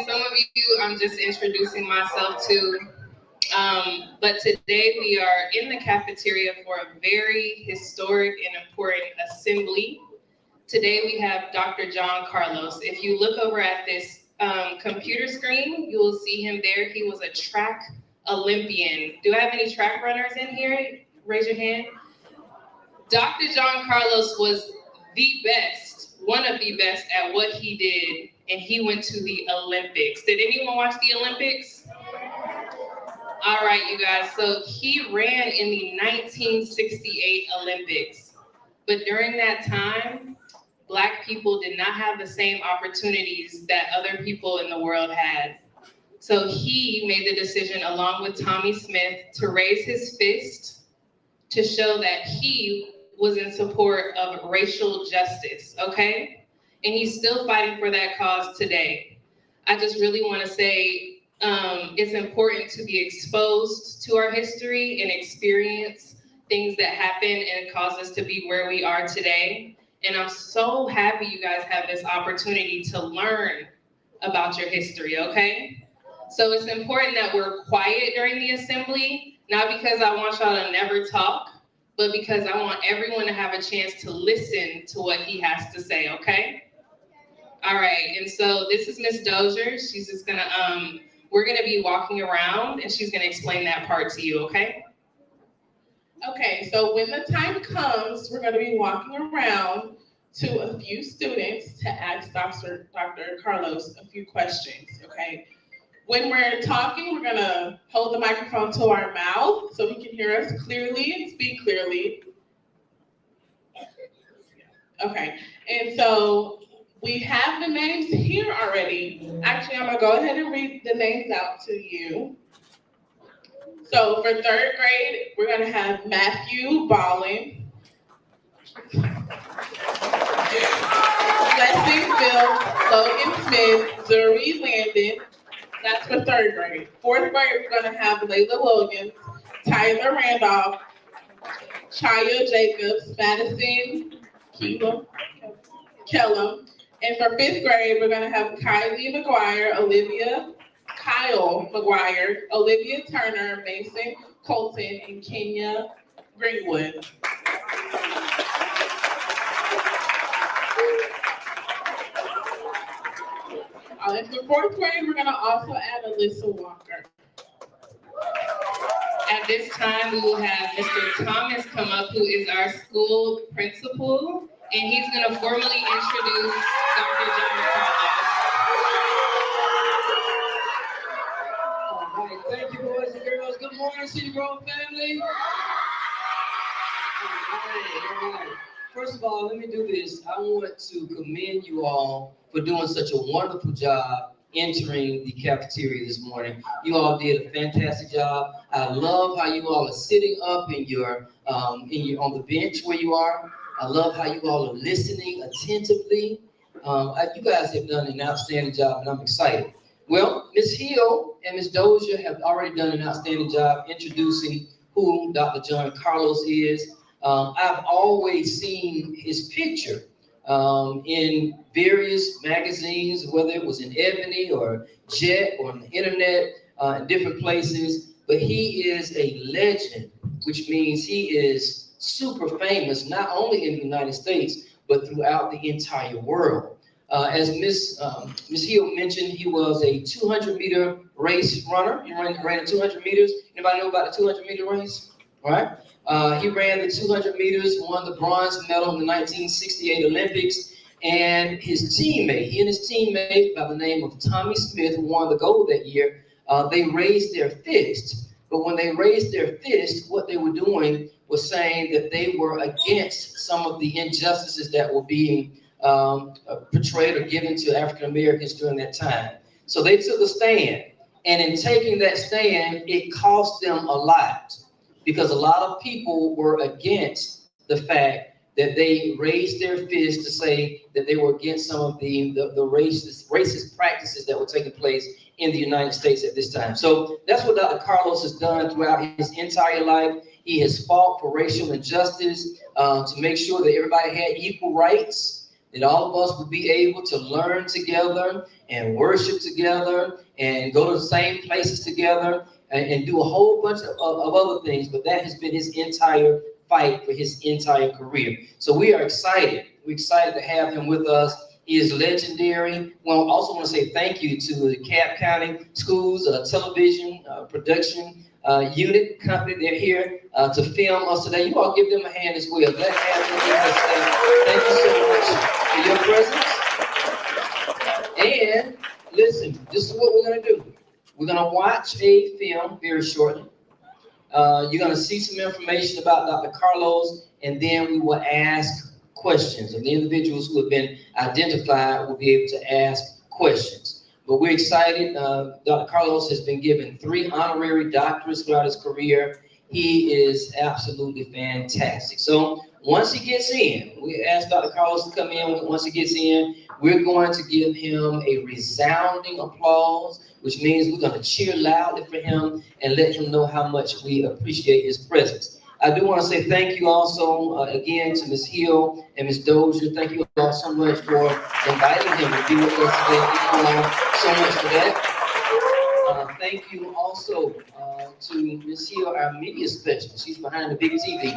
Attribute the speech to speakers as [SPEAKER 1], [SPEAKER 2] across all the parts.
[SPEAKER 1] Some of you I'm just introducing myself to. But today we are in the cafeteria for a very historic and important assembly. Today we have Dr. John Carlos. If you look over at this computer screen, you will see him there. He was a track Olympian. Do I have any track runners in here? Raise your hand. Dr. John Carlos was the best, one of the best at what he did, and he went to the Olympics. Did anyone watch the Olympics? All right, you guys. So he ran in the 1968 Olympics. But during that time, Black people did not have the same opportunities that other people in the world had. So he made the decision, along with Tommy Smith, to raise his fist to show that he was in support of racial justice, okay? And he's still fighting for that cause today. I just really want to say it's important to be exposed to our history and experience things that happen and cause us to be where we are today. And I'm so happy you guys have this opportunity to learn about your history, okay? So it's important that we're quiet during the assembly, not because I want y'all to never talk, but because I want everyone to have a chance to listen to what he has to say, okay? All right, and so this is Miss Dozier. She's just gonna, we're gonna be walking around and she's gonna explain that part to you, okay?
[SPEAKER 2] Okay, so when the time comes, we're gonna be walking around to a few students to ask Dr. Carlos a few questions, okay? When we're talking, we're gonna hold the microphone to our mouth so he can hear us clearly and speak clearly. Okay, and so we have the names here already. Actually, I'm gonna go ahead and read the names out to you. So for third grade, we're gonna have Matthew Ballin, Blessing Phil, Logan Smith, Zuri Landon. That's for third grade. Fourth grade, we're gonna have Layla Williams, Tyler Randolph, Chaya Jacobs, Madison Kellum. And for fifth grade, we're gonna have Kylie McGuire, Kyle McGuire, Olivia Turner, Mason Colton, and Kenya Greenwood. And for fourth grade, we're gonna also add Alyssa Walker.
[SPEAKER 1] At this time, we will have Mr. Thomas come up, who is our school principal, and he's gonna formally introduce Dr. John Carlos.
[SPEAKER 3] All right, thank you, boys and girls. Good morning, Cedar family. All right. First of all, let me do this. I want to commend you all for doing such a wonderful job entering the cafeteria this morning. You all did a fantastic job. I love how you all are sitting up in your on the bench where you are. I love how you all are listening attentively. You guys have done an outstanding job, and I'm excited. Well, Ms. Hill and Ms. Dozier have already done an outstanding job introducing who Dr. John Carlos is. I've always seen his picture in various magazines, whether it was in Ebony or Jet or on the internet, in different places. But he is a legend, which means he is super famous, not only in the United States, but throughout the entire world. As Miss Hill mentioned, he was a 200-meter race runner. He ran 200 meters. Anybody know about the 200-meter race? All right. He ran the 200 meters, won the bronze medal in the 1968 Olympics, and he and his teammate by the name of Tommy Smith, who won the gold that year, they raised their fist. But when they raised their fist, what they were doing was saying that they were against some of the injustices that were being portrayed or given to African Americans during that time. So they took a stand, and in taking that stand, it cost them a lot, because a lot of people were against the fact that they raised their fist to say that they were against some of the racist practices that were taking place in the United States at this time. So that's what Dr. Carlos has done throughout his entire life. He has fought for racial injustice, to make sure that everybody had equal rights, that all of us would be able to learn together and worship together and go to the same places together and do a whole bunch of other things. But that has been his entire fight for his entire career. So we are excited. We're excited to have him with us. He is legendary. Well, I also want to say thank you to the Cobb County Schools television production unit company. They're here to film us today. You all give them a hand as well. Let's have them. Thank you so much for your presence. And listen, this is what we're going to do. We're going to watch a film very shortly. You're going to see some information about Dr. Carlos, and then we will ask questions. And the individuals who have been identified will be able to ask questions. But we're excited. Dr. Carlos has been given 3 honorary doctorates throughout his career. He is absolutely fantastic. So once he gets in, we ask Dr. Carlos to come in. Once he gets in, we're going to give him a resounding applause, which means we're going to cheer loudly for him and let him know how much we appreciate his presence. I do want to say thank you also again to Ms. Hill and Ms. Dozier. Thank you all so much for inviting him to be with us today. Thank you all so much for that. Thank you also to Ms. Hill, our media specialist. She's behind the big TV.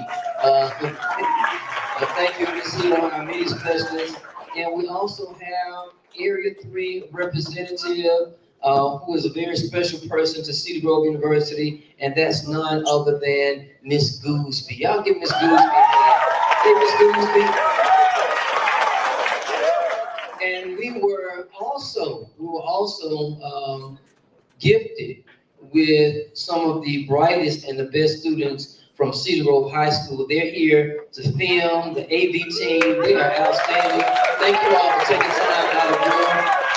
[SPEAKER 3] Thank you, Ms. Hill, our media specialist. And we also have Area 3 representative, who is a very special person to Cedar Grove University, and that's none other than Miss Gooseby. Y'all give Miss Gooseby a hand. Hey, Miss Gooseby. And we were also gifted with some of the brightest and the best students from Cedar Grove High School. They're here to film, the AV team. They are outstanding. Thank you all for taking time out of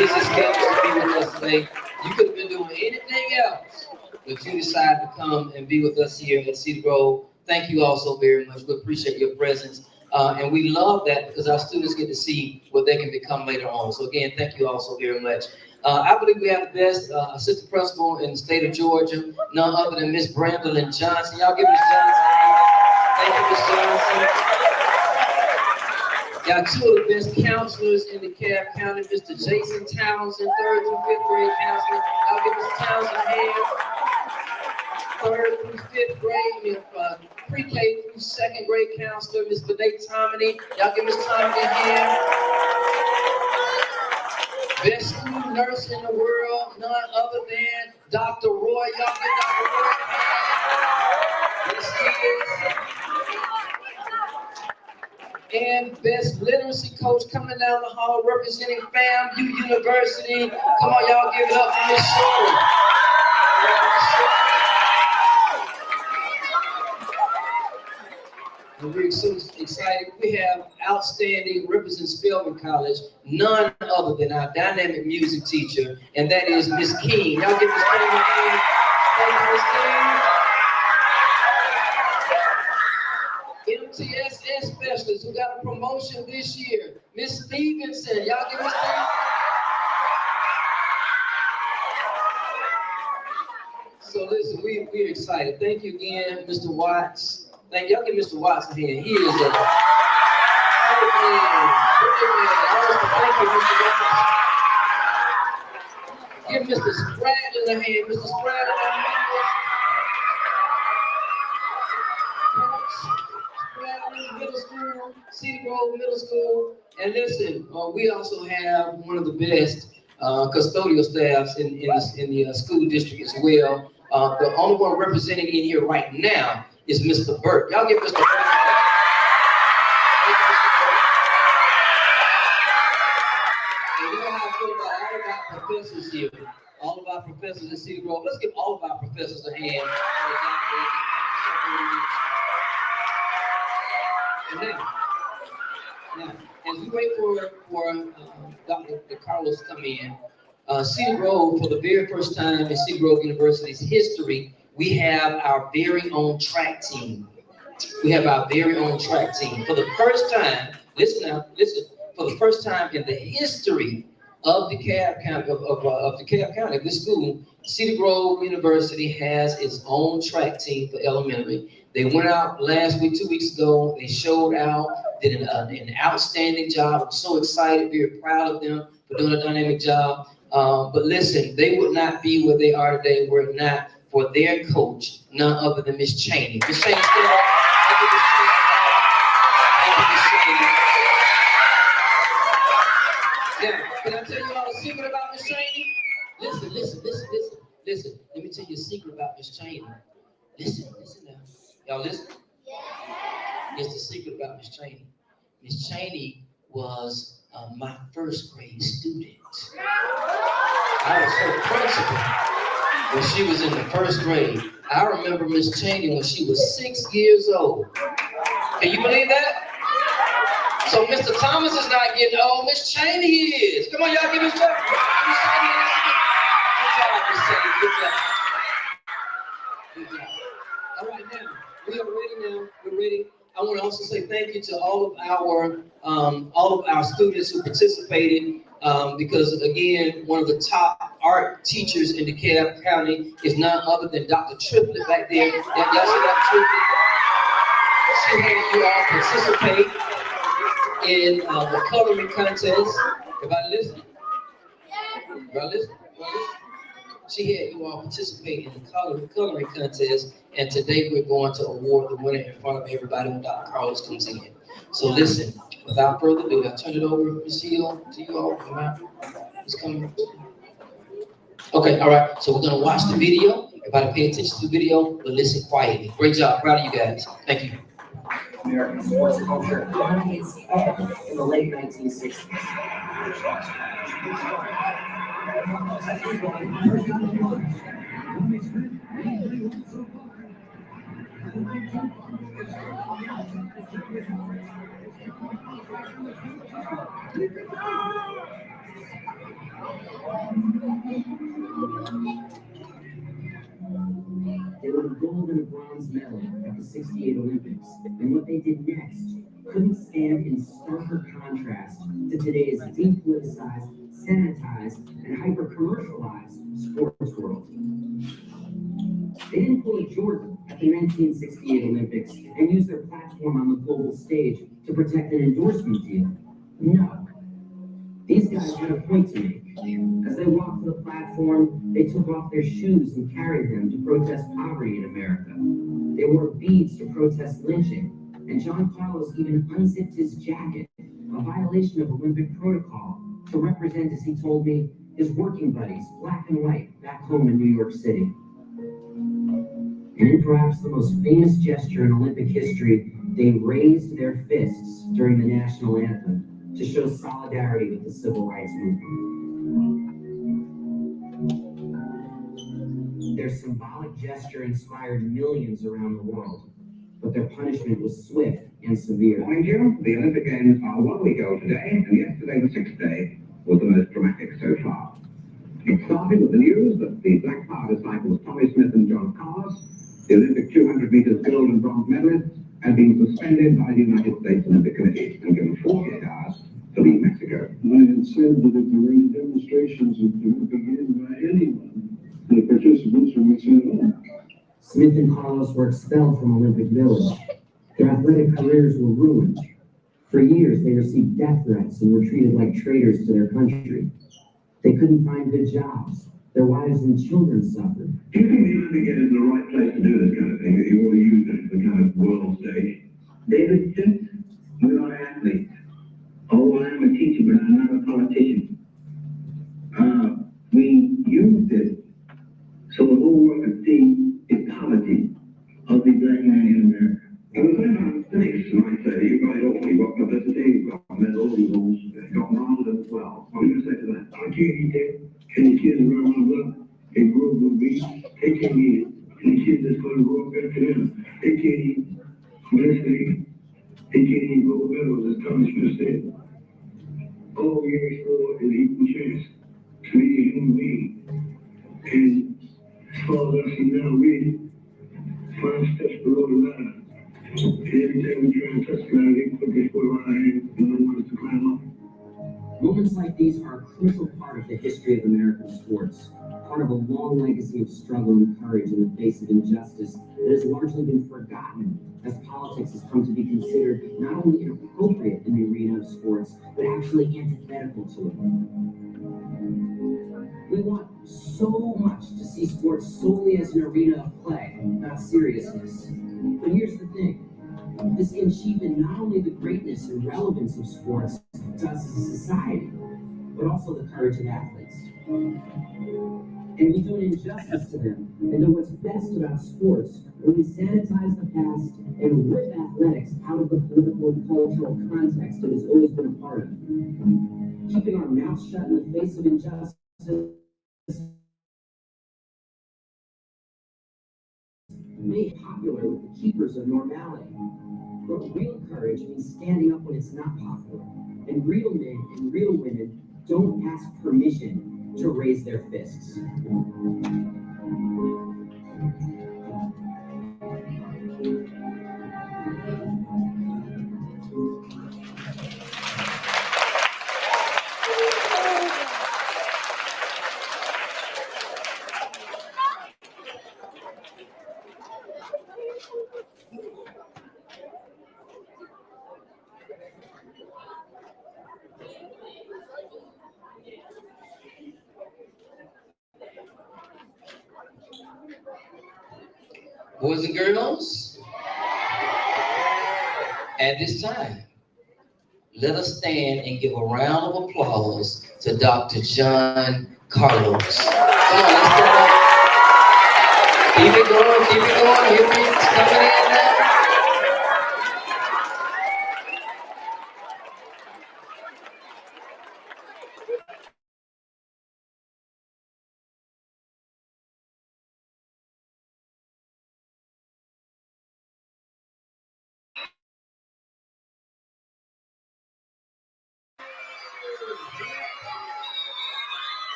[SPEAKER 3] your busy schedule to be with us today. You could have been doing anything else, but you decided to come and be with us here at Cedar Grove. Thank you all so very much. We appreciate your presence. And we love that because our students get to see what they can become later on. So again, thank you all so very much. I believe we have the best assistant principal in the state of Georgia, none other than Miss Brandolyn Johnson. Y'all give Miss Johnson a hand. Thank you, Miss Johnson. Got 2 of the best counselors in the Cobb County, Mr. Jason Townsend, 3rd through 5th grade counselor. Y'all give Mr. Townsend a hand. 3rd through 5th grade, we have pre-K through 2nd grade counselor, Ms. Benay Tomini. Y'all give Ms. Tomini a hand. Best school nurse in the world, none other than Dr. Roy. Y'all give Dr. Roy a hand. Yes, he is. And best literacy coach coming down the hall representing FAMU University. Come on, y'all give it up for Miss Shirley. And we're so excited. We have outstanding representing Spelman College, none other than our dynamic music teacher, and that is Miss King. Y'all give Miss King a hand. Thank you, Miss King. MTSS specialist who got a promotion this year, Miss Stevenson. Y'all give Miss Stevenson. So listen, we're excited. Thank you again, Mr. Watts. Thank y'all give Mr. Watts a hand. He is a great man. Thank you, Mr. Watts. Give Mr. Spradlin a hand. Mr. Spradlin a hand. Spradlin Middle School, Cedar Grove Middle School. And listen, we also have one of the best custodial staffs in the school district as well. The only one representing in here right now is Mr. Burke. Y'all give Mr. Burke a hand. And you know how I feel about all of our professors here. All of our professors at Cedar Grove. Let's give all of our professors a hand. Now, as we wait for Dr. Carlos to come in, Cedar Grove, for the very first time in Cedar Grove University's history, we have our very own track team. We have our very own track team. For the first time, listen, for the first time in the history of the Cobb County, of this school, Cedar Grove University has its own track team for elementary. They went out last week, 2 weeks ago. They showed out. did an outstanding job. I'm so excited, very proud of them for doing a dynamic job. But listen, they would not be where they are today were it not for their coach, none other than Miss Cheney. Miss Cheney, stand up. Thank you, Miss Cheney. Thank you, Miss Cheney. Now, can I tell you all a secret about Miss Cheney? Listen. Let me tell you a secret about Miss Cheney. Listen now. Y'all listen? It's the secret about Miss Cheney. Miss Cheney was my first grade student. I was her principal when she was in the first grade. I remember Miss Cheney when she was 6 years old. Can you believe that? So Mr. Thomas is not getting old, Miss Cheney is. Come on, y'all give Miss Cheney. Miss Cheney. Good job. All right, now, we are ready now. We're ready. I want to also say thank you to all of our students who participated, because again, one of the top art teachers in DeKalb County is none other than Dr. Triplett back there. Y'all see Dr. Triplett? She had you all participate in the coloring contest. Everybody listen? Everybody listen? She had you all participate in the coloring contest, and today we're going to award the winner in front of everybody when Dr. Carlos comes in. So listen, without further ado, I'll turn it over, Ms. Hill, to you all. Come out. Who's coming? Okay, all right. So we're gonna watch the video. Everybody pay attention to the video, but listen quietly. Great job. Proud of you guys. Thank you.
[SPEAKER 4] American sports culture dominates in the late 1960s. They were the gold and a bronze medal at the '68 Olympics, and what they did next couldn't stand in starker contrast to today's depoliticized, sanitized, and hyper-commercialized sports world. They didn't pull a Jordan at the 1968 Olympics and use their platform on the global stage to protect an endorsement deal. No. These guys had a point to make. As they walked to the platform, they took off their shoes and carried them to protest poverty in America. They wore beads to protest lynching, and John Carlos even unzipped his jacket, a violation of Olympic protocol, to represent, as he told me, his working buddies, black and white, back home in New York City. And in perhaps the most famous gesture in Olympic history, they raised their fists during the national anthem to show solidarity with the civil rights movement. Their symbolic gesture inspired millions around the world, but their punishment was swift and severe.
[SPEAKER 5] Mind you, the Olympic Games are 1 week old today, and yesterday, the 6th day, was the most dramatic so far. It started with the news that the Black Power disciples Tommy Smith and John Carlos, the Olympic 200 meters gold and bronze medalists, had been suspended by the United States Olympic Committee and given 48 hours to leave Mexico.
[SPEAKER 6] I had said that if there were any demonstrations that would begin by anyone, the participants would be sent home.
[SPEAKER 4] Smith and Carlos were expelled from Olympic Village. Their athletic careers were ruined. For years, they received death threats and were treated like traitors to their country. They couldn't find good jobs. Their wives and children suffered.
[SPEAKER 5] Do you think you need to get in the right place to do this kind of thing, that you want to use it for the kind of world stage?
[SPEAKER 6] David, we're not athletes. Oh, I am a teacher, but I'm not a politician. We used it so the whole world could see the poverty of the black man in America.
[SPEAKER 5] Thanks, might say you guys also got publicity, you've got medals, you've got bronze as well. What do you say to that?
[SPEAKER 6] I can't eat that. And the kids around my block, they grew up with me, they can't eat it. And the kids that's going to grow up after them, they can't eat. Honestly, they can't eat gold medals, as Thomas Smith said. All we ask for is equal chance to be a human being. And as far as I see now, we 5 steps below the line. And every time we try and touch the line, they put their foot around our hand and they want us to climb up.
[SPEAKER 4] Moments like these are a crucial part of the history of American sports. part of a long legacy of struggle and courage in the face of injustice that has largely been forgotten as politics has come to be considered not only inappropriate in the arena of sports, but actually antithetical to it. We want so much to see sports solely as an arena of play, not seriousness. But here's the thing. This can cheapen not only the greatness and relevance of sports to us as a society, but also the courage of athletes. And we do an injustice to them and to what's best about sports when we sanitize the past and rip athletics out of the political and cultural context it has always been a part of. Keeping our mouths shut in the face of injustice made popular with the keepers of normality. But real courage means standing up when it's not popular. And real men and real women don't ask permission to raise their fists.
[SPEAKER 3] Boys and girls, at this time, let us stand and give a round of applause to Dr. John Carlos. Come on, let's stand up. Keep it going, keep it going. Here we coming in now.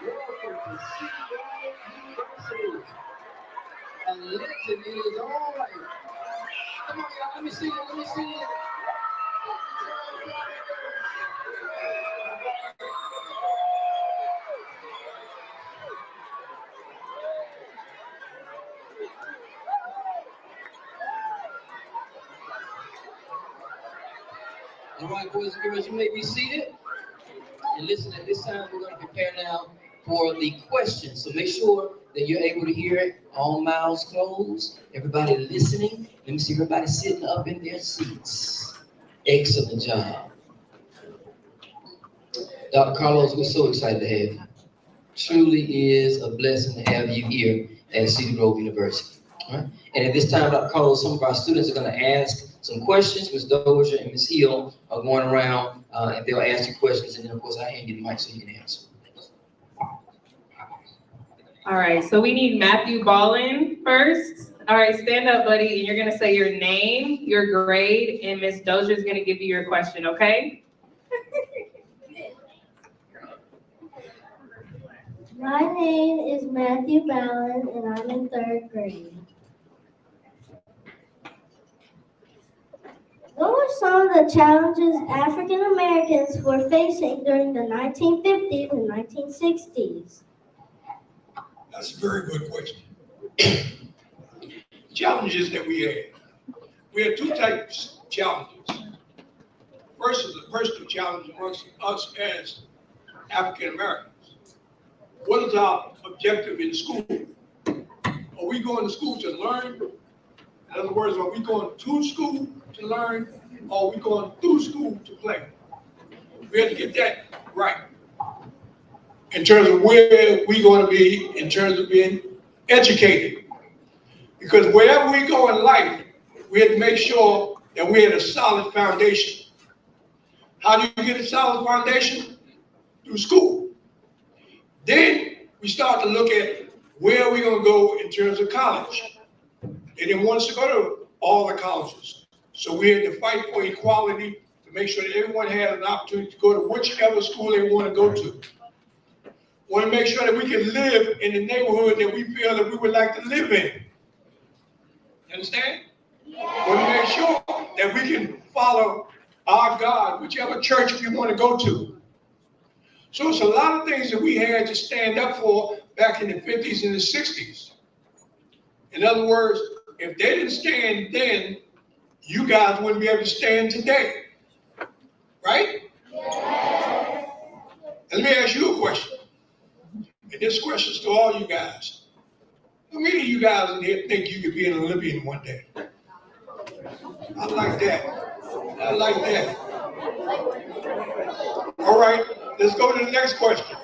[SPEAKER 3] Welcome to Cedar University. A legend in his own right. Come on, y'all, let me see it, let me see it. All right, boys and girls, you may be seated. And listen, at this time, we're going to prepare now for the questions. So make sure that you're able to hear it, all mouths closed, everybody listening. Let me see everybody sitting up in their seats. Excellent job. Dr. Carlos, we're so excited to have you. Truly is a blessing to have you here at Cedar Grove University. All right? And at this time, Dr. Carlos, some of our students are going to ask some questions. Ms. Dozier and Ms. Hill are going around and they'll ask you questions. And then, of course, I hand you the mic so you can answer.
[SPEAKER 1] All right, so we need Matthew Ballin first. All right, stand up, buddy, and you're gonna say your name, your grade, and Ms. Dozier is gonna give you your question, okay?
[SPEAKER 7] My name is Matthew Ballin, and I'm in 3rd grade. What were some of the challenges African Americans were facing during the 1950s and 1960s?
[SPEAKER 8] That's a very good question. Challenges that we had. We had two types of challenges. First is a personal challenge amongst us as African Americans. What is our objective in school? Are we going to school to learn? In other words, are we going to school to learn, or are we going through school to play? We have to get that right. In terms of where we're going to be, in terms of being educated. Because wherever we go in life, we have to make sure that we have a solid foundation. How do you get a solid foundation? Through school. Then we start to look at where we're going to go in terms of college. They didn't want us to go to all the colleges. So we had to fight for equality to make sure that everyone had an opportunity to go to whichever school they want to go to. Want to make sure that we can live in the neighborhood that we feel that we would like to live in. Understand? Want to make sure that we can follow our God, whichever church we want to go to. So it's a lot of things that we had to stand up for back in the 50s and the 60s. In other words, if they didn't stand then, you guys wouldn't be able to stand today. Right? And let me ask you a question. And this question is to all you guys. How many of you guys in here think you could be an Olympian one day? I like that. I like that. All right, let's go to the next question.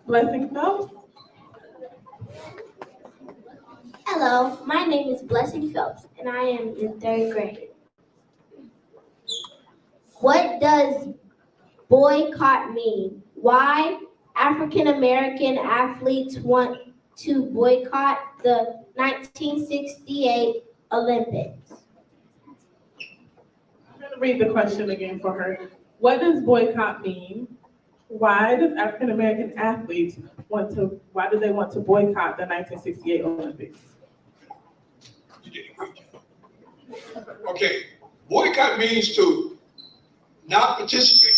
[SPEAKER 2] Blessing Phelps.
[SPEAKER 7] Hello, my name is Blessing Phelps, and I am in third grade. What does boycott mean? Why African American athletes want to boycott the 1968 Olympics?
[SPEAKER 2] I'm going to read the question again for her. What does boycott mean? Why does African American athletes why do they want to boycott the 1968 Olympics?
[SPEAKER 8] You did a great job. Okay, boycott means to not participate.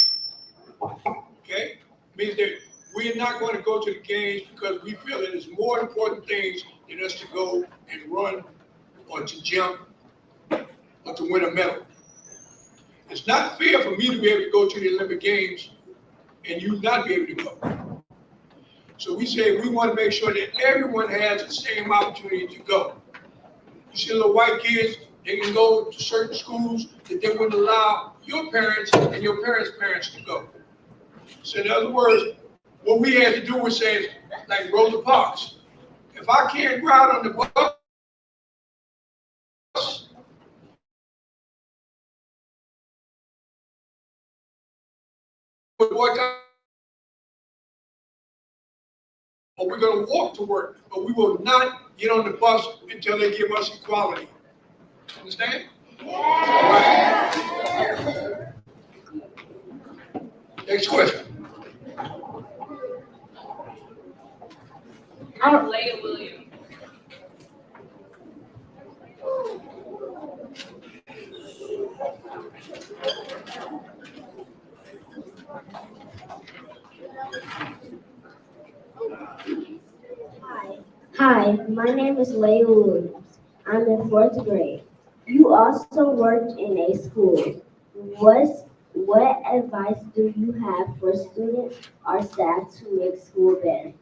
[SPEAKER 8] Okay, means that we're not going to go to the games because we feel that there's more important things than us to go and run or to jump or to win a medal. It's not fair for me to be able to go to the Olympic Games and you not be able to go. So we say we want to make sure that everyone has the same opportunity to go. You see little white kids, they can go to certain schools that they wouldn't allow your parents and your parents' parents to go. So in other words, what we had to do was say, like Rosa Parks, if I can't ride on the bus, or we're going to walk to work, but we will not get on the bus until they give us equality. Understand? Yeah. Right. Next question.
[SPEAKER 1] Leah Williams.
[SPEAKER 7] Hi, my name is Leah Williams. I'm in fourth grade. You also worked in a school. What advice do you have for students or staff to make school better?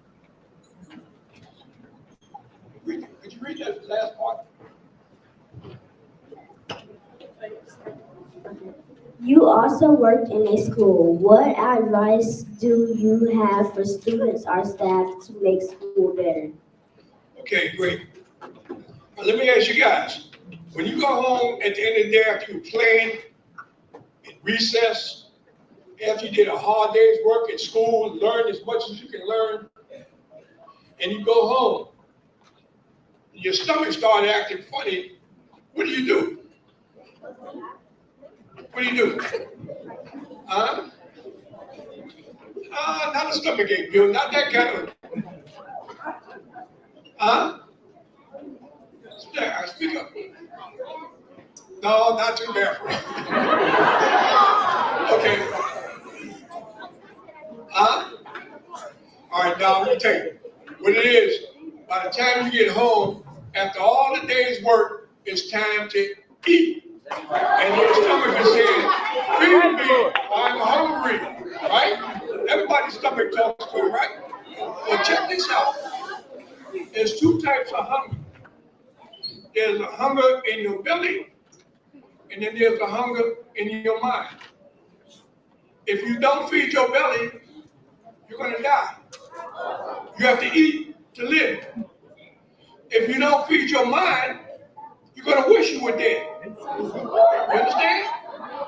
[SPEAKER 8] Could you read that last part?
[SPEAKER 7] You also worked in a school. What advice do you have for students or staff to make school better?
[SPEAKER 8] Okay, great. Now, let me ask you guys, when you go home at the end of the day after you playing in recess, after you did a hard day's work at school, learn as much as you can learn, and you go home, and your stomach started acting funny, what do you do? What do you do? Huh? Not a stomach ache, Bill, not that kind of. Huh? Speak up. No, not too bad for you. Okay. Huh? All right, now let me tell you what it is. By the time you get home, after all the day's work, it's time to eat. And your stomach is saying, feed me, I'm hungry, right? Everybody's stomach talks to it, right? Well, check this out. There's two types of hunger. There's a hunger in your belly, and then there's a hunger in your mind. If you don't feed your belly, you're going to die. You have to eat to live. If you don't feed your mind, you're going to wish you were dead. You understand?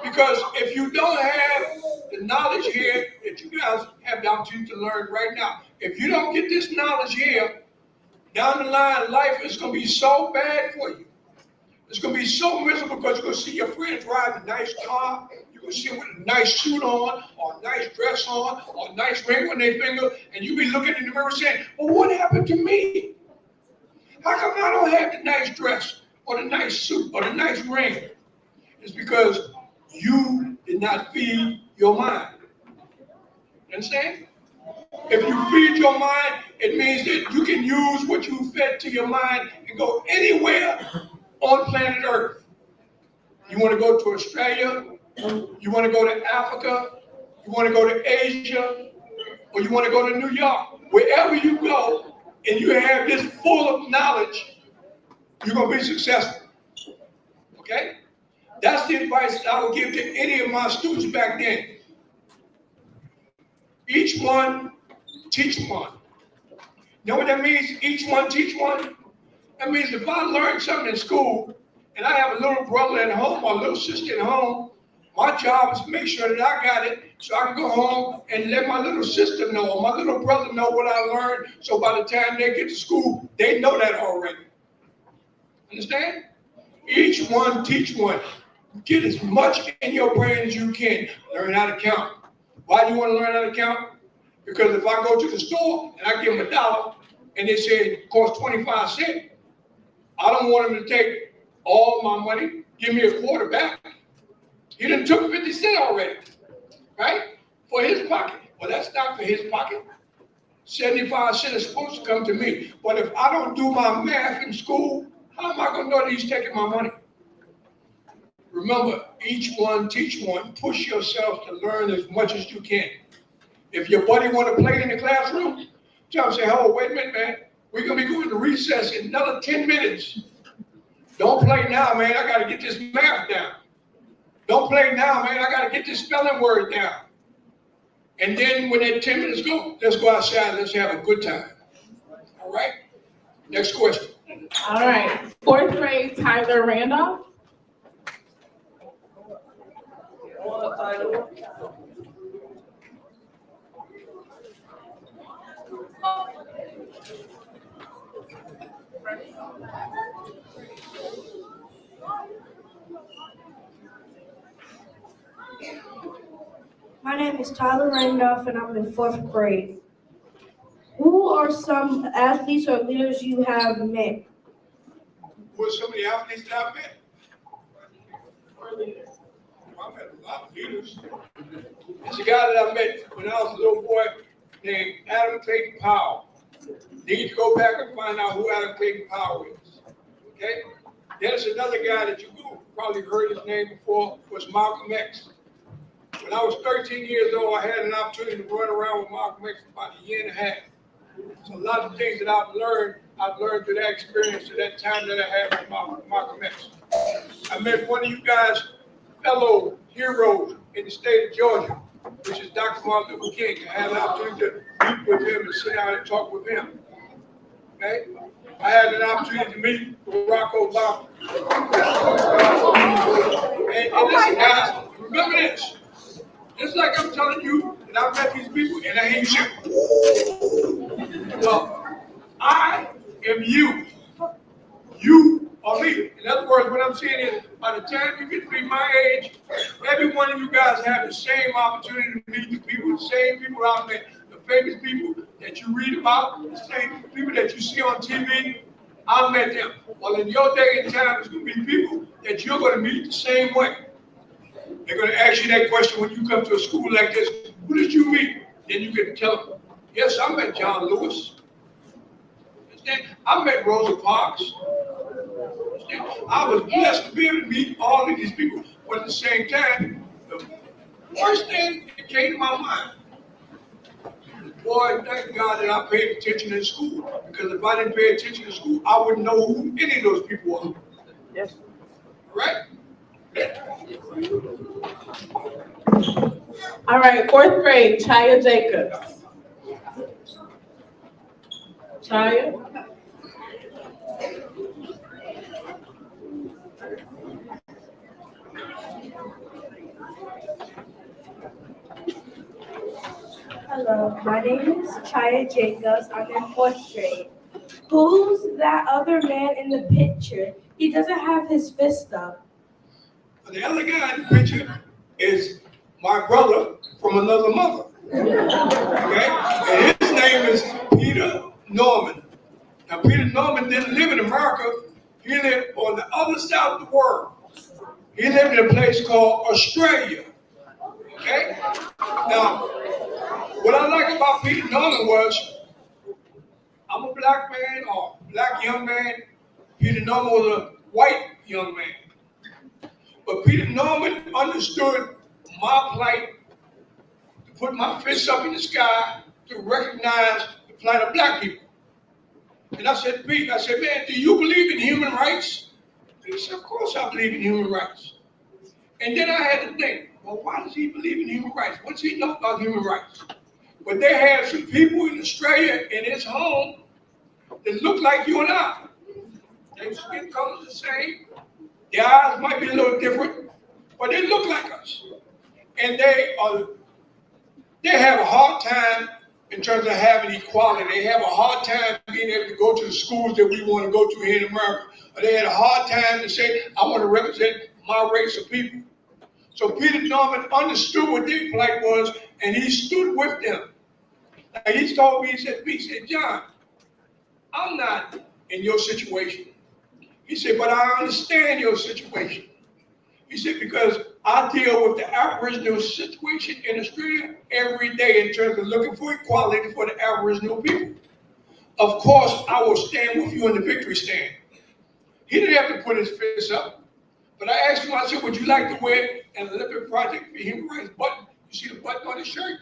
[SPEAKER 8] Because if you don't have the knowledge here that you guys have the opportunity to learn right now, if you don't get this knowledge here, down the line, life is going to be so bad for you. It's going to be so miserable because you're going to see your friends driving a nice car. You're going to see them with a nice suit on, or a nice dress on, or a nice ring on their finger, and you be looking in the mirror saying, well, what happened to me? How come I don't have the nice dress, or the nice suit, or the nice ring? It's because you did not feed your mind. You understand? If you feed your mind, it means that you can use what you fed to your mind and go anywhere on planet Earth. You want to go to Australia, you want to go to Africa, you want to go to Asia, or you want to go to New York. Wherever you go and you have this full of knowledge, you're going to be successful. Okay? That's the advice I would give to any of my students back then. Each one, teach one. You know what that means? Each one, teach one? That means if I learn something in school and I have a little brother at home or a little sister at home, my job is to make sure that I got it so I can go home and let my little sister know or my little brother know what I learned, so by the time they get to school, they know that already. Understand? Each one, teach one. Get as much in your brain as you can. Learn how to count. Why do you want to learn how to count? Because if I go to the store and I give them $1 and they say it costs 25 cents, I don't want them to take all my money, give me a quarter back. He done took 50 cents already, right? For his pocket. Well, that's not for his pocket. 75 cents is supposed to come to me. But if I don't do my math in school, how am I going to know that he's taking my money? Remember, each one, teach one. Push yourself to learn as much as you can. If your buddy want to play in the classroom, tell him, say, oh, wait a minute, man. We're going to be going to recess in another 10 minutes. Don't play now, man. I got to get this math down. Don't play now, man. I got to get this spelling word down. And then when that 10 minutes go, let's go outside. Let's have a good time. All right? Next question.
[SPEAKER 2] All right. 4th grade, Tyler Randolph.
[SPEAKER 9] My name is Tyler Randolph, and I'm in 4th grade. Who are some athletes or leaders you have met?
[SPEAKER 8] Who are some of the athletes that I've met? I've met a lot of leaders. There's a guy that I met when I was a little boy named Adam Clayton Powell. You need to go back and find out who Adam Clayton Powell is. Okay? There's another guy that you probably heard his name before, was Malcolm X. When I was 13 years old, I had an opportunity to run around with Malcolm X for about a year and a half. So a lot of things that I've learned through that experience, through that time that I had with Malcolm X. I met one of you guys, fellow heroes in the state of Georgia, which is Dr. Martin Luther King. I had an opportunity to meet with him and sit down and talk with him. Okay? I had an opportunity to meet Barack Obama. And listen, guys, remember this. Just like I'm telling you that I've met these people and I hear you say, well, I am you. You are me. In other words, what I'm saying is, by the time you get to be my age, every one of you guys have the same opportunity to meet the people, the same people I've met, the famous people that you read about, the same people that you see on TV. I've met them. Well, in your day and time, it's going to be people that you're going to meet the same way. They're going to ask you that question when you come to a school like this. Who did you meet? Then you can tell them, yes, I met John Lewis. I met Rosa Parks. I was blessed to be able to meet all of these people. But at the same time, the first thing that came to my mind was, boy, thank God that I paid attention in school. Because if I didn't pay attention in school, I wouldn't know who any of those people were.
[SPEAKER 2] Yes.
[SPEAKER 8] Right?
[SPEAKER 2] All right, 4th grade, Chaya Jacobs. Chaya?
[SPEAKER 9] Hello, my name is Chaya Jacobs. I'm in fourth grade. Who's that other man in the picture? He doesn't have his fist up.
[SPEAKER 8] The other guy in the picture is my brother from another mother. Okay? And his name is Peter Norman. Now, Peter Norman didn't live in America. He lived on the other side of the world. He lived in a place called Australia. Okay? Now, what I like about Peter Norman was, I'm a black man or black young man. Peter Norman was a white young man. But Peter Norman understood my plight, to put my fists up in the sky, to recognize the plight of black people. And I said to Pete, I said, man, do you believe in human rights? He said, of course I believe in human rights. And then I had to think, well, why does he believe in human rights? What's he know about human rights? But they had some people in Australia in his home that looked like you and I. Their skin colors the same. Their eyes might be a little different, but they look like us. And they have a hard time in terms of having equality. They have a hard time being able to go to the schools that we want to go to here in America. Or they had a hard time to say, I want to represent my race of people. So Peter Norman understood what their plight was, and he stood with them. And he told me, he said, John, I'm not in your situation. He said, but I understand your situation. He said, because I deal with the Aboriginal situation in Australia every day in terms of looking for equality for the Aboriginal people. Of course, I will stand with you in the victory stand. He didn't have to put his fist up, but I asked him, I said, would you like to wear an Olympian Project for Human Rights button? You see the button on his shirt?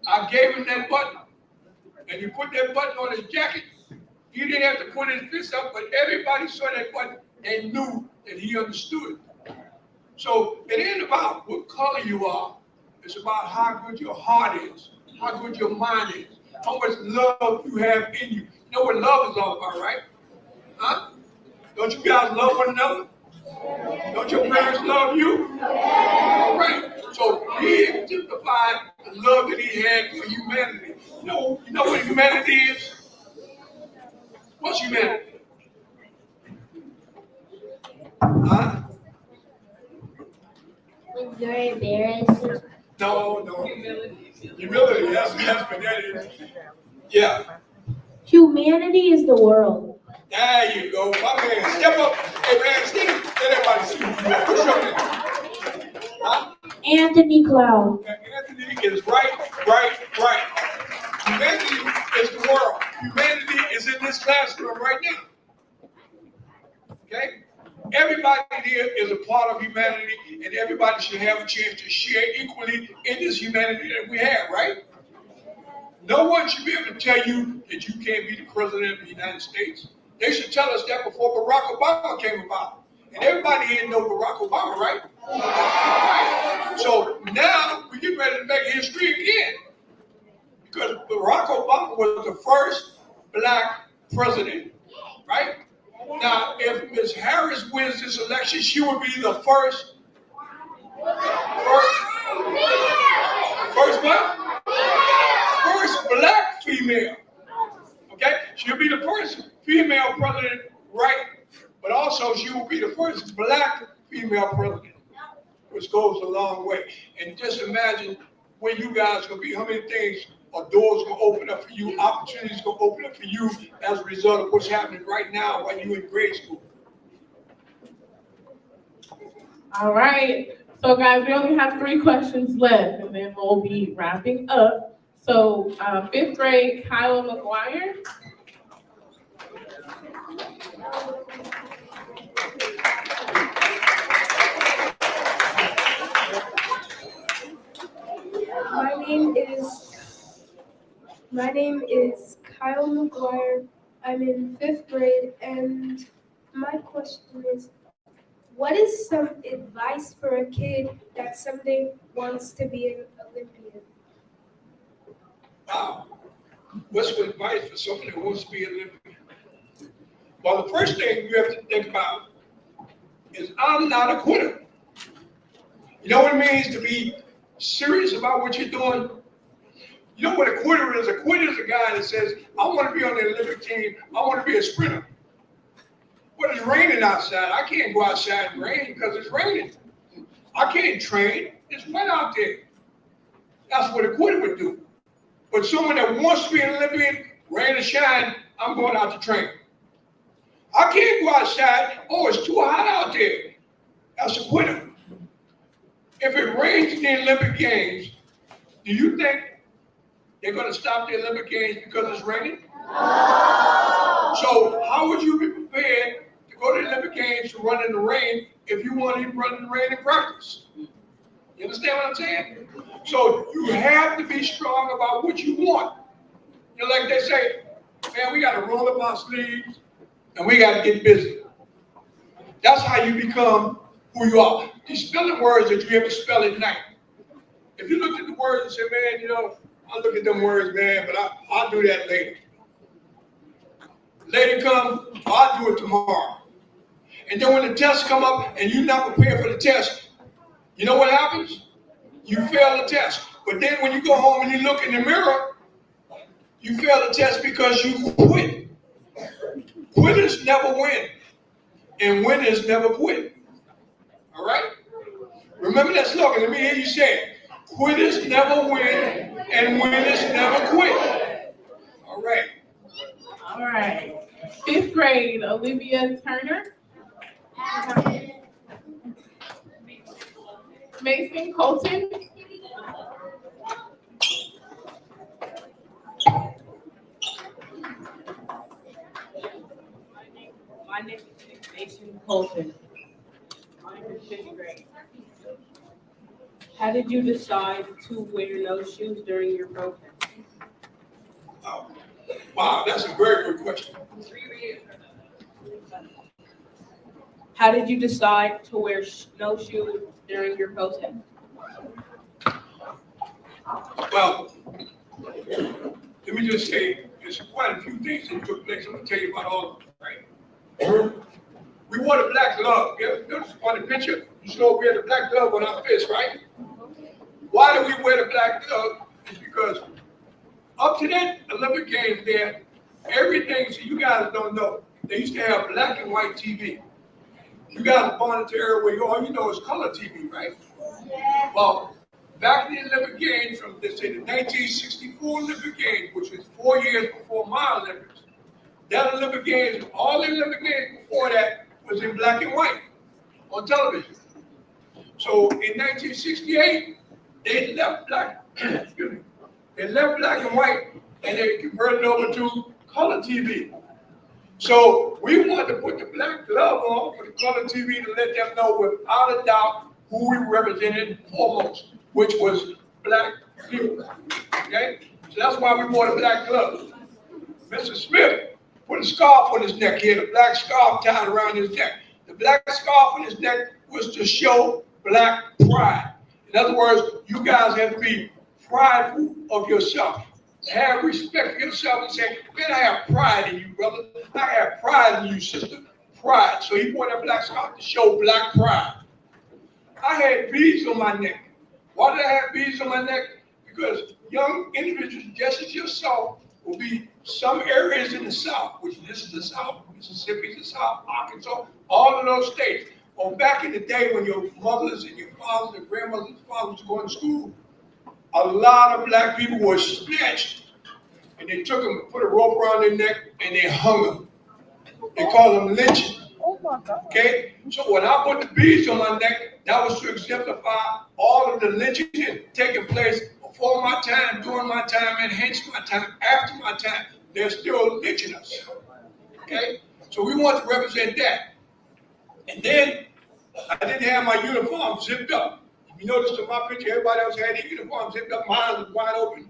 [SPEAKER 8] I gave him that button, and he put that button on his jacket. He didn't have to put his fist up, but everybody saw that button and knew that he understood. So it ain't about what color you are. It's about how good your heart is, how good your mind is, how much love you have in you. You know what love is all about, right? Huh? Don't you guys love one another? Don't your parents love you? All right. So he exemplified the love that he had for humanity. You know what humanity is? What's humanity? Huh?
[SPEAKER 7] When you're embarrassed.
[SPEAKER 8] No. Humility, that's what that is. Yeah.
[SPEAKER 9] Humanity is the world.
[SPEAKER 8] There you go. My man, step up. Hey man, stand. Let everybody see who you are. What's your name? Huh?
[SPEAKER 9] Anthony Cloud.
[SPEAKER 8] Anthony is right. Humanity is the world. Humanity is in this classroom right now. Okay? Everybody here is a part of humanity, and everybody should have a chance to share equally in this humanity that we have, right? No one should be able to tell you that you can't be the president of the United States. They should tell us that before Barack Obama came about. And everybody here knows Barack Obama, right? Right. So now we get ready to make history again. Because Barack Obama was the first black president, right? Now, if Ms. Harris wins this election, she will be the first what? First black female. Okay? She'll be the first female president, right? But also she will be the first black female president, which goes a long way. And just imagine where you guys are going to be, how many things or doors going to open up for you, opportunities going to open up for you as a result of what's happening right now while you're in grade school.
[SPEAKER 2] All right. So guys, we only have 3 questions left, and then we'll be wrapping up. So 5th grade, Kyle McGuire.
[SPEAKER 9] My name is Kyle McGuire. I'm in 5th grade, and my question is, what is some advice for a kid that someday wants to be an Olympian?
[SPEAKER 8] Wow. What's the advice for someone that wants to be an Olympian? Well, the first thing you have to think about is I'm not a quitter. You know what it means to be serious about what you're doing? You know what a quitter is? A quitter is a guy that says, I want to be on the Olympic team. I want to be a sprinter. But it's raining outside. I can't go outside and rain because it's raining. I can't train. It's wet out there. That's what a quitter would do. But someone that wants to be an Olympian, rain or shine, I'm going out to train. I can't go outside. Oh, it's too hot out there. That's a quitter. If it rains in the Olympic Games, do you think they're going to stop the Olympic Games because it's raining? No. So how would you be prepared to go to the Olympic Games to run in the rain if you want to run in the rain in practice? You understand what I'm saying? So you have to be strong about what you want. You know, like they say, man, we got to roll up our sleeves and we got to get busy. That's how you become who you are. These spelling words that you have to spell at night. If you look at the words and say, man, you know, I'll look at them words, man, but I'll do that later. Later come, I'll do it tomorrow. And then when the tests come up and you're not prepared for the test, you know what happens? You fail the test. But then when you go home and you look in the mirror, you fail the test because you quit. Quitters never win, and winners never quit. All right? Remember that slogan. Let me hear you say it. Quitters never win, and winners never quit. All right.
[SPEAKER 2] All right. 5th grade, Olivia Turner. Mason Colton.
[SPEAKER 10] My name is Mason Colton. I'm in 5th grade. How did you decide to wear no shoes during your protest?
[SPEAKER 8] Wow, that's a very good question.
[SPEAKER 10] How did you decide to wear no shoes during your protest?
[SPEAKER 8] Well, let me just say, there's quite a few things that took place. I'm going to tell you about all of them, right? We wore the black glove. You notice on the picture, you saw we had the black glove on our fist, right? Why do we wear the black glove? It's because up to that Olympic Games there, everything, so you guys don't know, they used to have black and white TV. You guys are born into an era where all you know is color TV, right? Yeah. Well, back in the Olympic Games from, let's say, the 1964 Olympic Games, which was 4 years before my Olympics, that Olympic Games, all the Olympic Games before that was in black and white on television. So in 1968, they left black, excuse me, they left black and white and they converted over to color TV. So we wanted to put the black glove on for the color TV to let them know without a doubt who we represented foremost, which was black people. Okay? So that's why we wore the black glove. Mr. Smith put a scarf on his neck. He had a black scarf tied around his neck. The black scarf on his neck was to show black pride. In other words, you guys have to be prideful of yourself. Have respect for yourself and say, man, I have pride in you, brother. I have pride in you, sister. Pride. So he wore that black scarf to show black pride. I had beads on my neck. Why did I have beads on my neck? Because young individuals, just as yourself, will be some areas in the South, which this is the South, Mississippi is the South, Arkansas, all of those states. Or back in the day when your mothers and your fathers and grandmothers and fathers were going to school, a lot of black people were snatched, and they took them, put a rope around their neck, and they hung them. They called them lynching. Okay? So when I put the beads on my neck, that was to exemplify all of the lynching taking place before my time, during my time, and hence my time, after my time. They're still lynching us. Okay? So we want to represent that. And then I didn't have my uniform zipped up. You notice in my picture, everybody else had their uniform zipped up. Mine was wide open.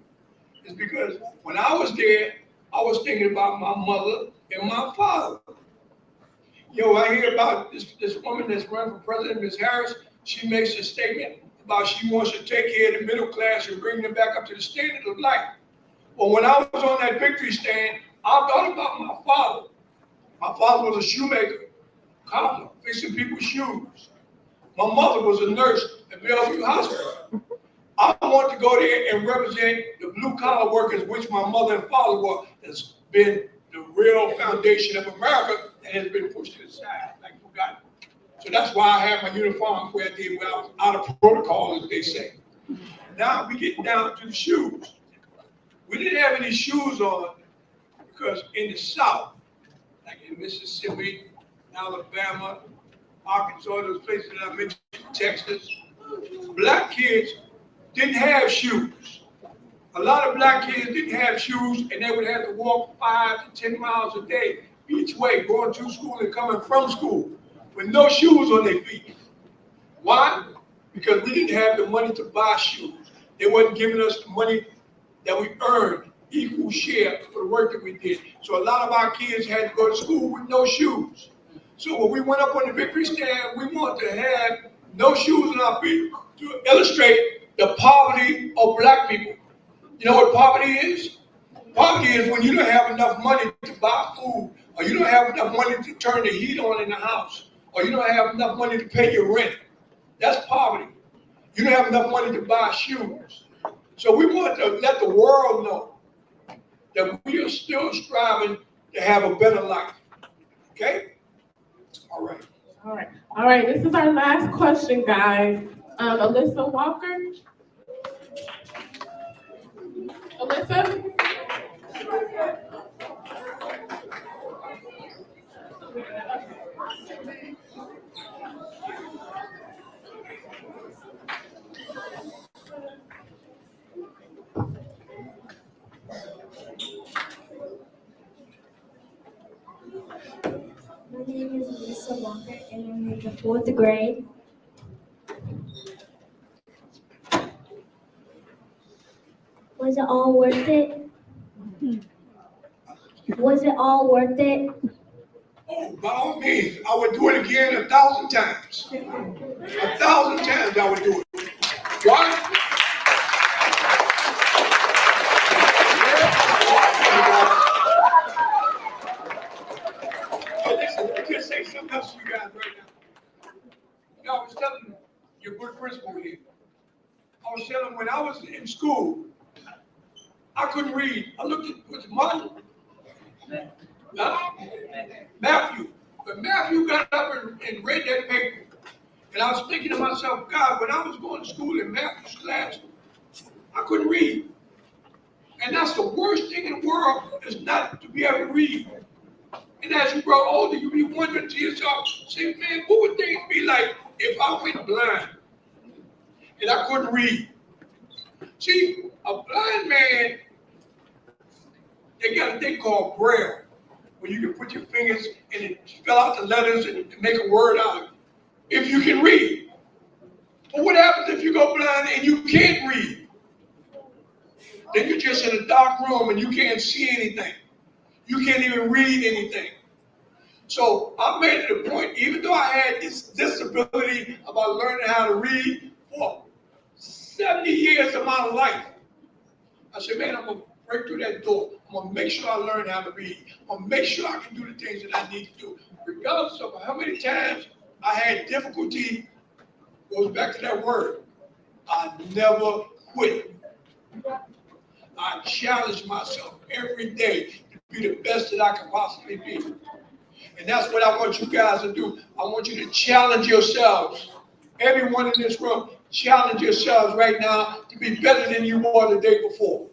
[SPEAKER 8] It's because when I was there, I was thinking about my mother and my father. You know, I hear about this woman that's running for president, Ms. Harris. She makes a statement about she wants to take care of the middle class and bring them back up to the standard of life. Well, when I was on that victory stand, I thought about my father. My father was a shoemaker, cobbler, fixing people's shoes. My mother was a nurse at Bellevue Hospital. I want to go there and represent the blue collar workers, which my mother and father were. That's been the real foundation of America and has been pushed to the side, like forgotten. So that's why I have my uniform where I did, when I was out of protocol, as they say. Now we get down to the shoes. We didn't have any shoes on because in the South, like in Mississippi, Alabama, Arkansas, those places that I mentioned, Texas, black kids didn't have shoes. A lot of black kids didn't have shoes, and they would have to walk 5 to 10 miles a day each way, going to school and coming from school with no shoes on their feet. Why? Because we didn't have the money to buy shoes. They wasn't giving us the money that we earned, equal share for the work that we did. So a lot of our kids had to go to school with no shoes. So when we went up on the victory stand, we wanted to have no shoes on our feet to illustrate the poverty of black people. You know what poverty is? Poverty is when you don't have enough money to buy food, or you don't have enough money to turn the heat on in the house, or you don't have enough money to pay your rent. That's poverty. You don't have enough money to buy shoes. So we want to let the world know that we are still striving to have a better life. Okay? All right.
[SPEAKER 2] All right, this is our last question, guys. Alyssa Walker. Alyssa?
[SPEAKER 7] My name is Lisa Walker, and I'm in the 4th grade. Was it all worth it? Was it all worth it?
[SPEAKER 8] Oh, by all means, I would do it again 1,000 times. 1,000 times I would do it. Why? Oh, listen, let me just say something else to you guys right now. You know, I was telling your good principal here. I was telling when I was in school, I couldn't read. I looked at what's Martin? Huh? Matthew. But Matthew got up and read that paper. And I was thinking to myself, God, when I was going to school in Matthew's class, I couldn't read. And that's the worst thing in the world, is not to be able to read. And as you grow older, you be wondering to yourself, say, man, what would things be like if I went blind and I couldn't read? See, a blind man, they got a thing called Braille, where you can put your fingers and it spell out the letters and make a word out of it, if you can read. But what happens if you go blind and you can't read? Then you're just in a dark room and you can't see anything. You can't even read anything. So I made it a point, even though I had this disability about learning how to read for 70 years of my life, I said, man, I'm going to break through that door. I'm going to make sure I learn how to read. I'm going to make sure I can do the things that I need to do. Regardless of how many times I had difficulty, goes back to that word, I never quit. I challenge myself every day to be the best that I can possibly be. And that's what I want you guys to do. I want you to challenge yourselves. Everyone in this room, challenge yourselves right now to be better than you were the day before.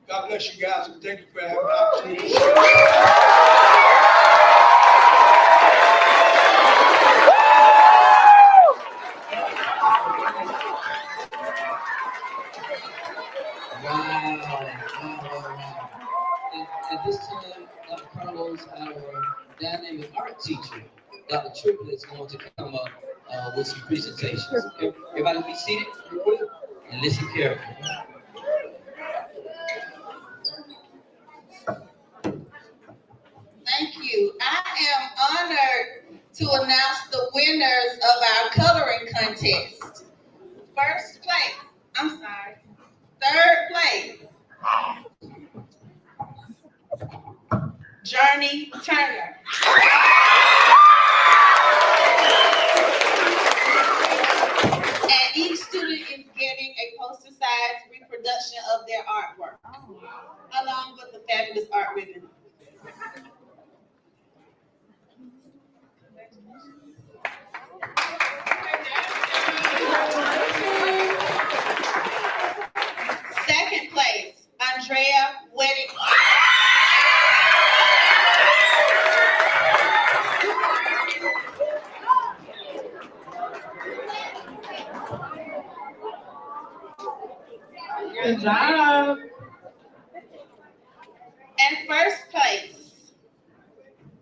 [SPEAKER 8] God bless you guys, and thank you for having the opportunity to share.
[SPEAKER 3] Wow. At this time, Dr. Carlos, our dynamic art teacher, Dr. Triplett, is going to come up with some presentations. Everybody be seated real quick and listen carefully.
[SPEAKER 11] Thank you. I am honored to announce the winners of our coloring contest. First place, third place, Journey Turner. And each student is getting of their artwork, along with the fabulous art ribbon. Second place, Andrea Wedding.
[SPEAKER 2] Good job.
[SPEAKER 11] And first place,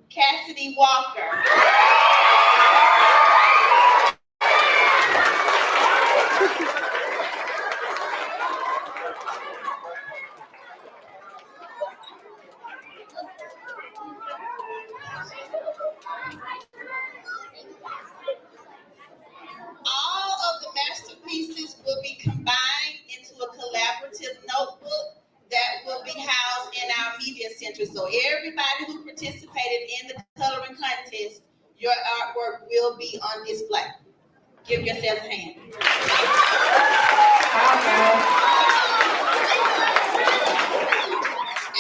[SPEAKER 11] Cassidy Walker. All of the masterpieces will be combined into a collaborative notebook that will be housed in our media center. So everybody who participated in the coloring contest, your artwork will be on display. Give yourselves a hand.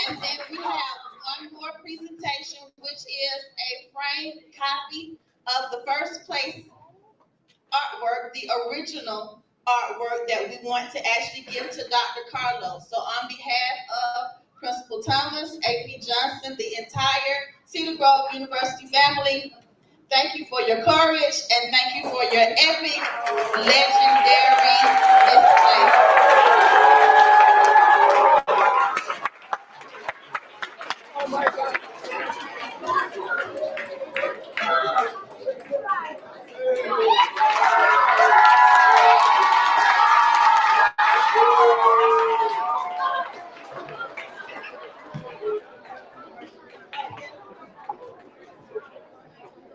[SPEAKER 11] And then we have one more presentation, which is a framed copy of the first place artwork, the original artwork that we want to actually give to Dr. Carlos. So on behalf of Principal Thomas, AP Johnson, the entire Cedar Grove University family, thank you for your courage and thank you for your epic, legendary display.
[SPEAKER 8] Oh my God.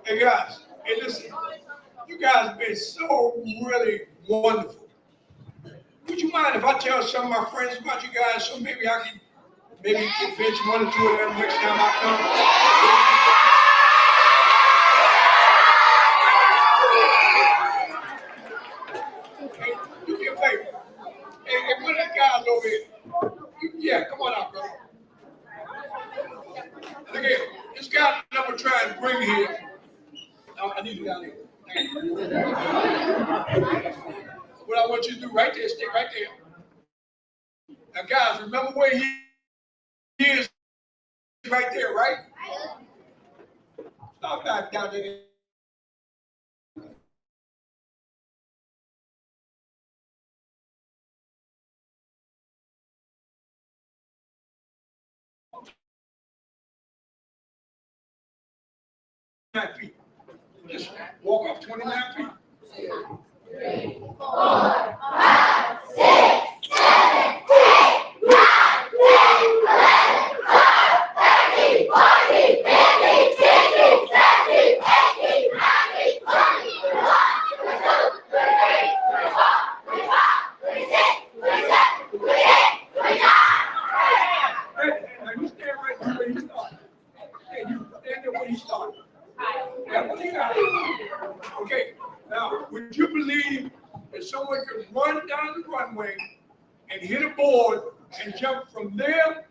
[SPEAKER 8] Hey guys, hey listen, you guys have been so really wonderful. Would you mind if I tell some of my friends about you guys so maybe I can convince one or two of them next time I come? Hey, do me a favor. Hey, one of the guys over here. Yeah, come on out, brother. Look here, this guy that I'm trying to bring here. I need you down here. What I want you to do right there, stay right there. Now guys, remember where he is right there, right? Stop back down there. Feet. Just walk up 29 feet. 3, 4, 5, 6, 7, 8, 9, 10, 11, 12, 13, 14, 15, 16, 17, 18, 19, 20, 21, 22, 23, 24, 25, 26, 27, 28, 29. Hey, now you stand right there where you started. Hey, you stand there where you started. Okay, now, would you believe that someone could run down the runway and hit a board and jump from there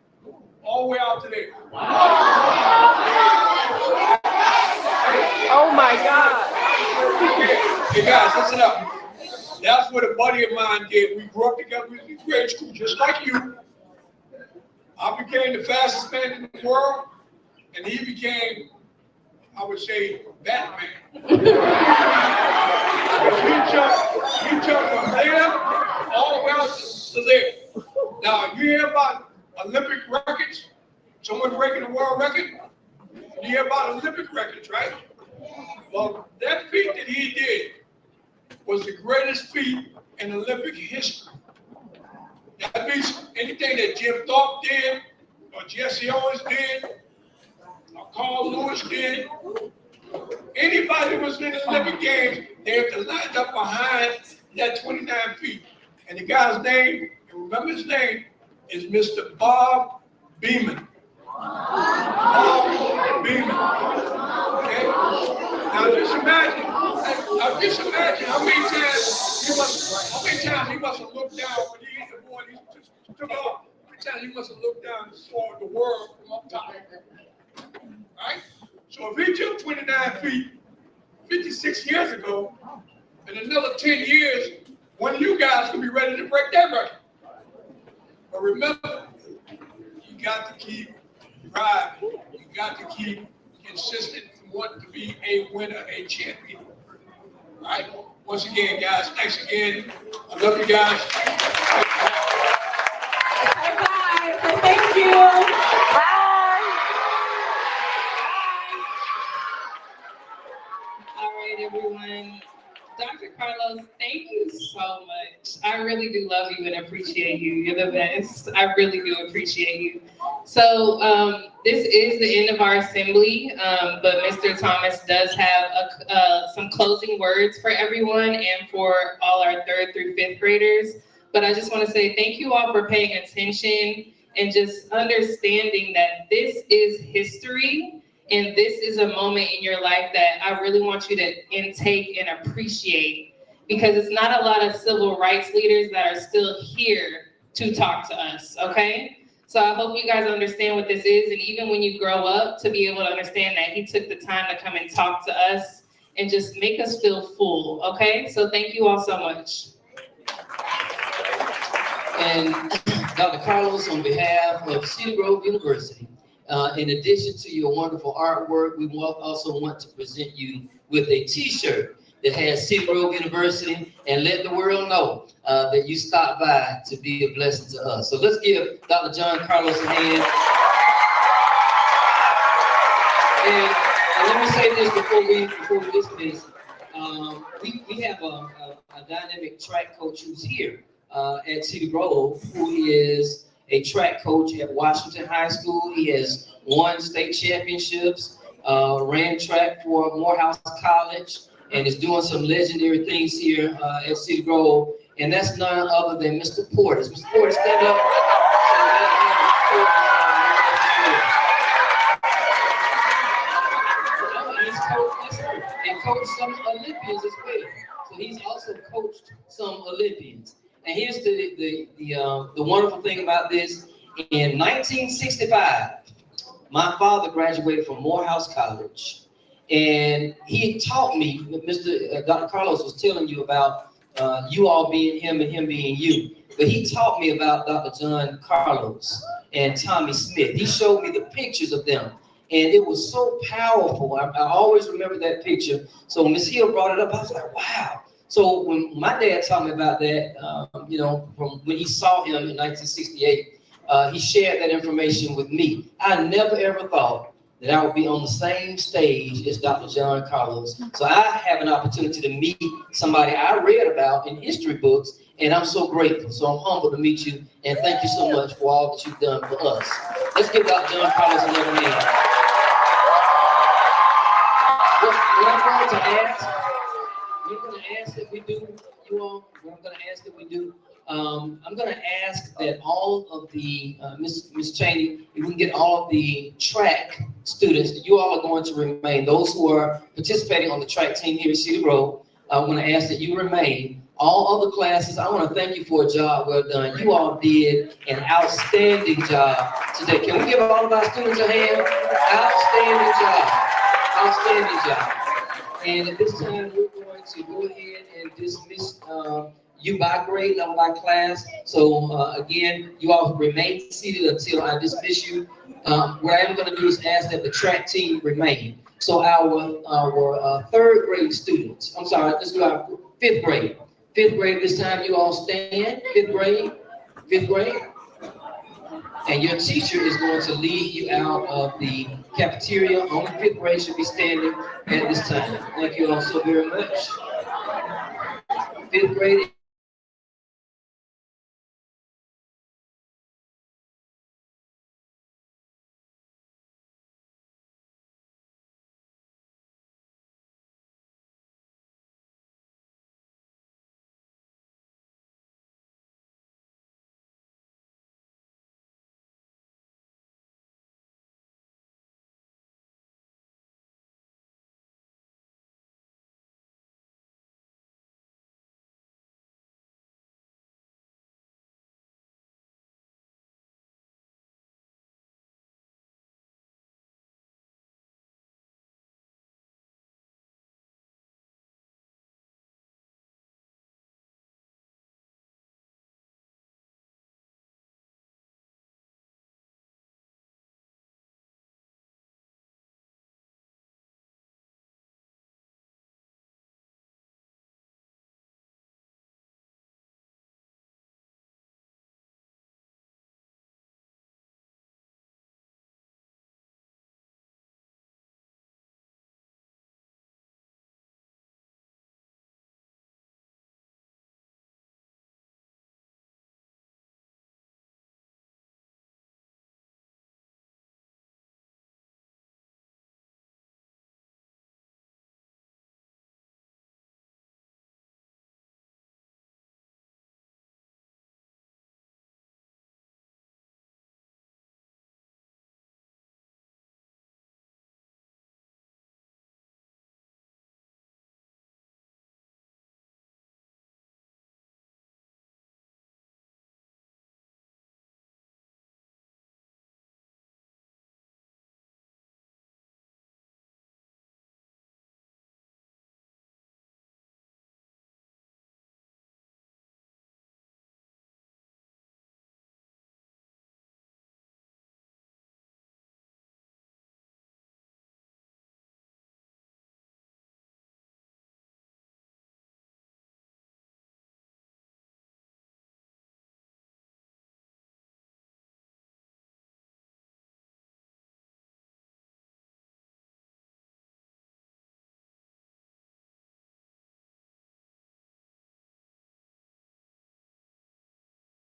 [SPEAKER 8] all the way out to there?
[SPEAKER 10] Oh my God.
[SPEAKER 8] Hey guys, listen up. That's what a buddy of mine did. We grew up together in grade school, just like you. I became the fastest man in the world, and he became, I would say, Batman. He jumped from there all the way out to there. Now, you hear about Olympic records? Someone breaking a world record? You hear about Olympic records, right? Well, that feat that he did was the greatest feat in Olympic history. That means anything that Jim Thorpe did, or Jesse Owens did, or Carl Lewis did, anybody who was in the Olympic Games, they have to line up behind that 29 feet. And the guy's name, and remember his name, is Mr. Bob Beamon. Bob Beamon. Okay? Now just imagine how many times he must have looked down when he hit the board. took off. Every time you must have looked down and saw the world from up top. Right? So if he took 29 feet 56 years ago, in another 10 years, one of you guys will be ready to break that record. But remember, you got to keep driving. You got to keep consistent and want to be a winner, a champion. All right? Once again, guys, thanks again. I love you guys.
[SPEAKER 10] Thank you.
[SPEAKER 1] All right, everyone. Dr. Carlos, thank you so much. I really do love you and appreciate you. You're the best. I really do appreciate you. So this is the end of our assembly, but Mr. Thomas does have some closing words for everyone and for all our 3rd through 5th graders. But I just want to say thank you all for paying attention and just understanding that this is history. And this is a moment in your life that I really want you to intake and appreciate, because it's not a lot of civil rights leaders that are still here to talk to us, okay? So I hope you guys understand what this is, and even when you grow up, to be able to understand that he took the time to come and talk to us and just make us feel full, okay? So thank you all so much.
[SPEAKER 3] And Dr. Carlos, on behalf of Cedar Grove University, in addition to your wonderful artwork, we also want to present you with a t-shirt that has Cedar Grove University and let the world know that you stopped by to be a blessing to us. So let's give Dr. John Carlos a hand. And let me say this before we dismiss. We have a dynamic track coach who's here at Cedar Grove, who is a track coach at Washington High School. He has won state championships, ran track for Morehouse College, and is doing some legendary things here at Cedar Grove. And that's none other than Mr. Portis. Mr. Portis, stand up. And coached some Olympians as well. So he's also coached some Olympians. And here's the wonderful thing about this. In 1965, my father graduated from Morehouse College, and he taught me, Dr. Carlos was telling you about you all being him and him being you, but he taught me about Dr. John Carlos and Tommy Smith. He showed me the pictures of them, and it was so powerful. I always remember that picture. So when Ms. Hill brought it up, I was like, wow. So when my dad taught me about that, from when he saw him in 1968, he shared that information with me. I never ever thought that I would be on the same stage as Dr. John Carlos. So I have an opportunity to meet somebody I read about in history books, and I'm so grateful. So I'm humbled to meet you, and thank you so much for all that you've done for us. Let's give Dr. John Carlos another hand. What I'm going to ask, that we do, you all, what I'm going to ask that we do, I'm going to ask that all of the, Ms. Cheney, if we can get all of the track students, you all are going to remain. Those who are participating on the track team here at Cedar Grove, I'm going to ask that you remain. All other classes, I want to thank you for a job well done. You all did an outstanding job today. Can we give all of our students a hand? Outstanding job. Outstanding job. And at this time, we're going to go ahead and dismiss you by grade, level by class. So again, you all remain seated until I dismiss you. What I am going to do is ask that the track team remain. So our 3rd grade students, I'm sorry, let's do our 5th grade. 5th grade this time, you all stand. 5th grade, 5th grade. And your teacher is going to lead you out of the cafeteria. Only 5th grade should be standing at this time. Thank you all so very much. 5th grade.